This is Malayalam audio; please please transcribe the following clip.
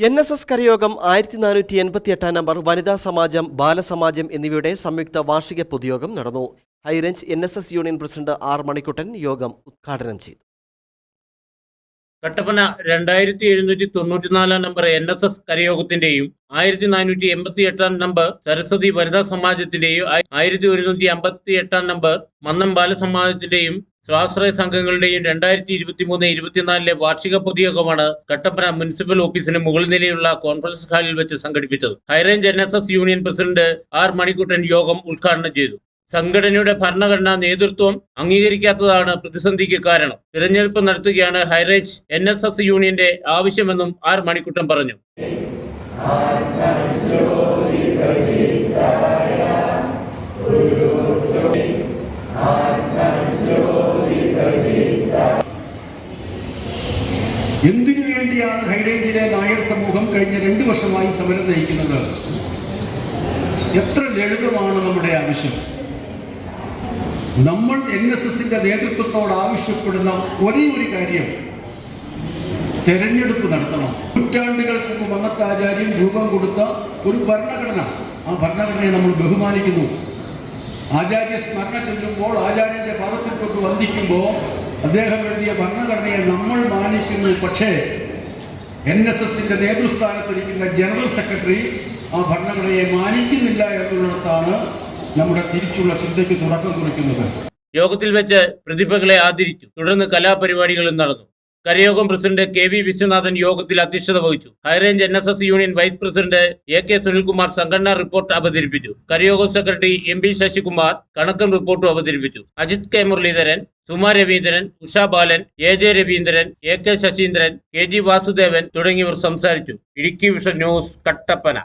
NSS കരയോഗം 1488 നമ്പർ വനിതാ സമാജം, ബാലസമാജം എന്നിവയുടെ സംയുക്ത വാർഷിക പൊതുയോഗം നടന്നു. High Range NSS union president R Manikuttan യോഗം ഉദ്ഘാടനം ചെയ്തു. കട്ടപ്പന 2794 നമ്പർ NSS കരയോഗത്തിന്റെയും 1488 നമ്പർ സരസ്വതി വനിതാ സമാജത്തിന്റെയും 1158 നമ്പർ മന്നം ബാലസമാജത്തിന്റെയും സ്വാശ്രയ സംഘങ്ങളുടെയും 2023-24 വാർഷിക പൊതുയോഗമാണ് കട്ടപ്പന മുനിസിപ്പൽ ഓഫീസിന് മുകൾ നിലയിലുള്ള കോൺഫറൻസ് ഹാളിൽ വെച്ച് സംഘടിപ്പിച്ചത്. High Range NSS union president R Manikuttan യോഗം ഉദ്ഘാടനം ചെയ്തു. സംഘടനയുടെ ഭരണഘടനാ നേതൃത്വം അംഗീകരിക്കാത്തതാണ് പ്രതിസന്ധിക്ക് കാരണം. തിരഞ്ഞെടുപ്പ് നടത്തുകയാണ് ഹൈറേഞ്ച് NSS യൂണിയന്റെ ആവശ്യമെന്നും ആർ മണിക്കുട്ടൻ പറഞ്ഞു. എന്തിനു വേണ്ടിയാണ് ഹൈറേഞ്ചിലെ നായർ സമൂഹം കഴിഞ്ഞ 2 വർഷമായി സമരം നയിക്കുന്നത്? എത്ര ലളിതമാണ് നമ്മുടെ ആവശ്യം. നമ്മൾ NSSന്റെ നേതൃത്വത്തോട് ആവശ്യപ്പെടുന്ന ഒരേ ഒരു കാര്യം, തെരഞ്ഞെടുപ്പ് നടത്തണം. നൂറ്റാണ്ടുകൾക്ക് മുമ്പ് മന്നത്താചാര്യൻ രൂപം കൊടുത്ത ഒരു ഭരണഘടന, ആ ഭരണഘടനയെ നമ്മൾ ബഹുമാനിക്കുന്നു. ആചാര്യ സ്മരണ ചെല്ലുമ്പോൾ, ആചാര്യന്റെ പാദത്തിൽ കൊണ്ട് വന്ദിക്കുമ്പോൾ അദ്ദേഹം എഴുതിയ ഭരണഘടനയെ നമ്മൾ മാനിക്കുന്നു. പക്ഷേ NSSന്റെ നേതൃസ്ഥാനത്തിരിക്കുന്ന ജനറൽ സെക്രട്ടറി ആ ഭരണഘടനയെ മാനിക്കുന്നില്ല എന്നുള്ളിടത്താണ് നമ്മുടെ തിരിച്ചുള്ള ചിന്തയ്ക്ക് തുടക്കം കുറിക്കുന്നത്. യോഗത്തിൽ വെച്ച് പ്രതിഭകളെ ആദരിച്ചു. തുടർന്ന് കലാപരിപാടികളും നടന്നു. കരയോഗം പ്രസിഡന്റ് KV വിശ്വനാഥൻ യോഗത്തിൽ അധ്യക്ഷത വഹിച്ചു. High Range NSS union vice president AK Sunilkumar സംഘടനാ റിപ്പോർട്ട് അവതരിപ്പിച്ചു. കരയോഗം സെക്രട്ടറി MB ശശികുമാർ കണക്കും റിപ്പോർട്ടും അവതരിപ്പിച്ചു. അജിത് K മുരളീധരൻ, സുമാ രവീന്ദ്രൻ, ഉഷ ബാലൻ, AJ Raveendran, AK Saseendran, KG Vasudevan തുടങ്ങിയവർ സംസാരിച്ചു. Idukki vision news, Kattappana.